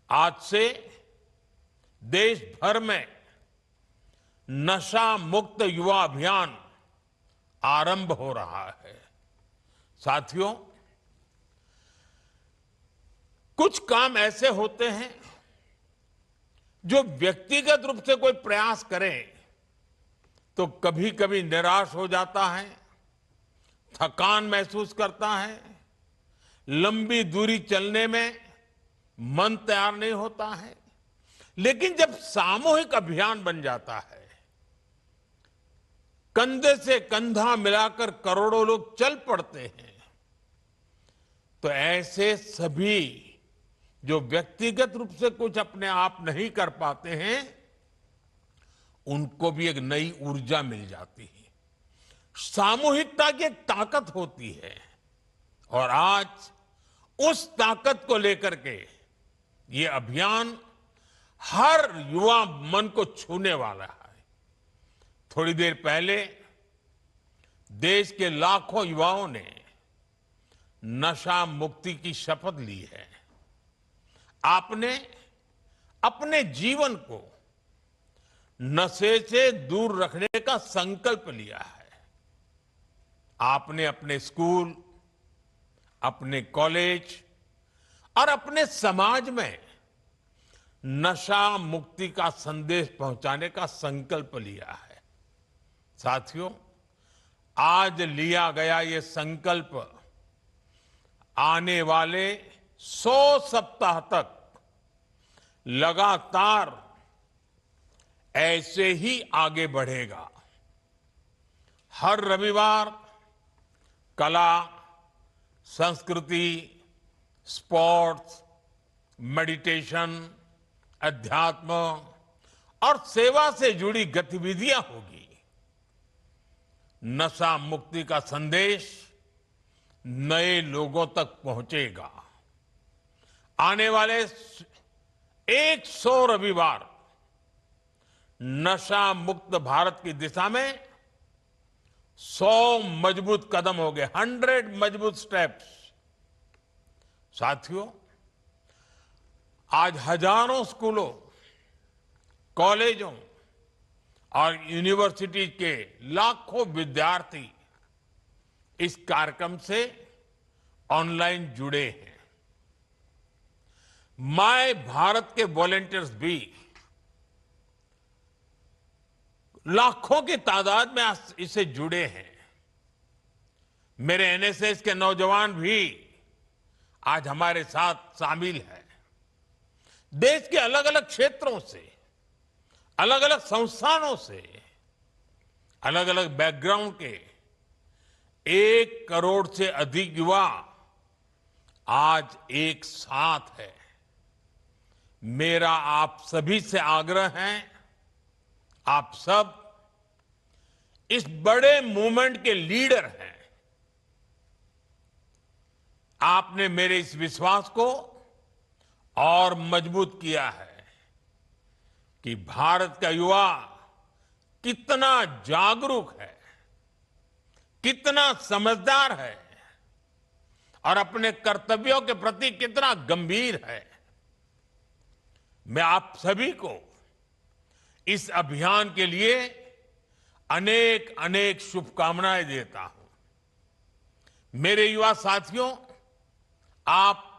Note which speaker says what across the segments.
Speaker 1: आज से देश भर में नशा मुक्त युवा अभियान आरंभ हो रहा है। साथियों, कुछ काम ऐसे होते हैं जो व्यक्तिगत रूप से कोई प्रयास करे तो कभी कभी निराश हो जाता है, थकान महसूस करता है, लंबी दूरी चलने में मन तैयार नहीं होता है। लेकिन जब सामूहिक अभियान बन जाता है, कंधे से कंधा मिलाकर करोड़ों लोग चल पड़ते हैं, तो ऐसे सभी जो व्यक्तिगत रूप से कुछ अपने आप नहीं कर पाते हैं, उनको भी एक नई ऊर्जा मिल जाती है। सामूहिकता की एक ताकत होती है और आज उस ताकत को लेकर के ये अभियान हर युवा मन को छूने वाला है। थोड़ी देर पहले देश के लाखों युवाओं ने नशा मुक्ति की शपथ ली है। आपने अपने जीवन को नशे से दूर रखने का संकल्प लिया है। आपने अपने स्कूल, अपने कॉलेज और अपने समाज में नशा मुक्ति का संदेश पहुंचाने का संकल्प लिया है। साथियों, आज लिया गया ये संकल्प आने वाले 100 सप्ताह तक लगातार ऐसे ही आगे बढ़ेगा। हर रविवार कला, संस्कृति, स्पोर्ट्स, मेडिटेशन, अध्यात्म और सेवा से जुड़ी गतिविधियां होगी। नशा मुक्ति का संदेश नए लोगों तक पहुंचेगा। आने वाले 100 रविवार नशा मुक्त भारत की दिशा में 100 मजबूत कदम हो गए, 100 मजबूत स्टेप्स। साथियों, आज हजारों स्कूलों, कॉलेजों और यूनिवर्सिटी के लाखों विद्यार्थी इस कार्यक्रम से ऑनलाइन जुड़े हैं। माय भारत के वॉलंटियर्स भी लाखों की तादाद में इससे जुड़े हैं। मेरे एनएसएस के नौजवान भी आज हमारे साथ शामिल हैं। देश के अलग अलग क्षेत्रों से, अलग अलग संस्थानों से, अलग अलग बैकग्राउंड के 1 करोड़ से अधिक युवा आज एक साथ है। मेरा आप सभी से आग्रह है, आप सब इस बड़े मूवमेंट के लीडर हैं। आपने मेरे इस विश्वास को और मजबूत किया है कि भारत का युवा कितना जागरूक है, कितना समझदार है और अपने कर्तव्यों के प्रति कितना गंभीर है। मैं आप सभी को इस अभियान के लिए अनेक अनेक शुभकामनाएं देता हूं। मेरे युवा साथियों, आप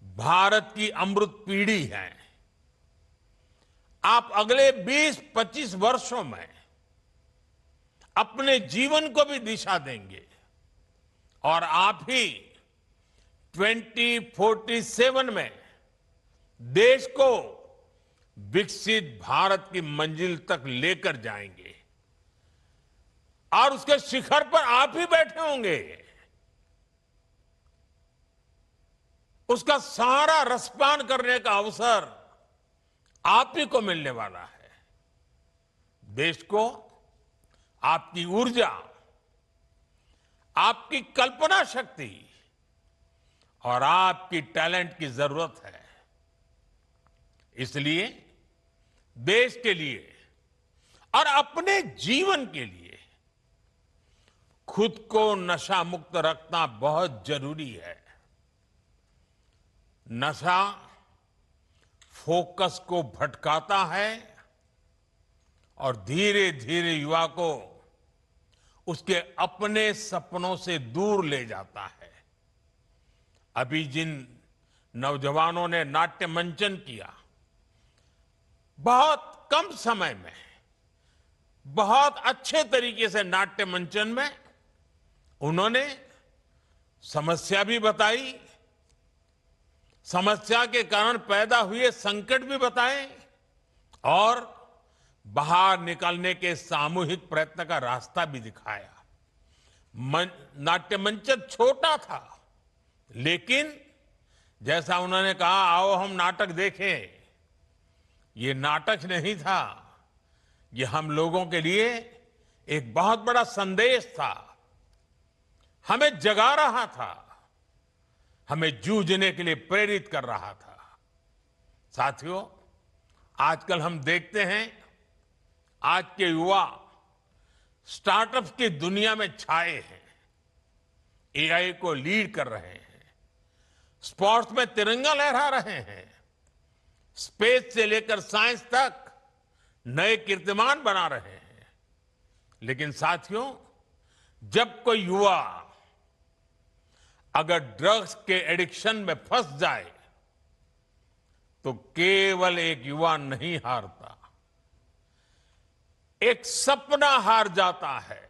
Speaker 1: भारत की अमृत पीढ़ी हैं। आप अगले 20-25 वर्षों में अपने जीवन को भी दिशा देंगे और आप ही 2047 में देश को विकसित भारत की मंजिल तक लेकर जाएंगे और उसके शिखर पर आप ही बैठे होंगे। उसका सारा रसपान करने का अवसर आप ही को मिलने वाला है। देश को आपकी ऊर्जा, आपकी कल्पना शक्ति और आपकी टैलेंट की जरूरत है। इसलिए देश के लिए और अपने जीवन के लिए खुद को नशा मुक्त रखना बहुत जरूरी है। नशा फोकस को भटकाता है और धीरे धीरे युवा को उसके अपने सपनों से दूर ले जाता है। अभी जिन नौजवानों ने नाट्य मंचन किया, बहुत कम समय में बहुत अच्छे तरीके से नाट्य मंचन में उन्होंने समस्या भी बताई, समस्या के कारण पैदा हुए संकट भी बताए और बाहर निकलने के सामूहिक प्रयत्न का रास्ता भी दिखाया। नाट्य मंचन छोटा था, लेकिन जैसा उन्होंने कहा, आओ हम नाटक देखें, ये नाटक नहीं था, ये हम लोगों के लिए एक बहुत बड़ा संदेश था, हमें जगा रहा था, हमें जूझने के लिए प्रेरित कर रहा था। साथियों, आजकल हम देखते हैं आज के युवा स्टार्टअप की दुनिया में छाए हैं, एआई को लीड कर रहे हैं, स्पोर्ट्स में तिरंगा लहरा रहे हैं, स्पेस से लेकर साइंस तक नए कीर्तिमान बना रहे हैं। लेकिन साथियों, जब कोई युवा अगर ड्रग्स के एडिक्शन में फंस जाए तो केवल एक युवा नहीं हारता, एक सपना हार जाता है।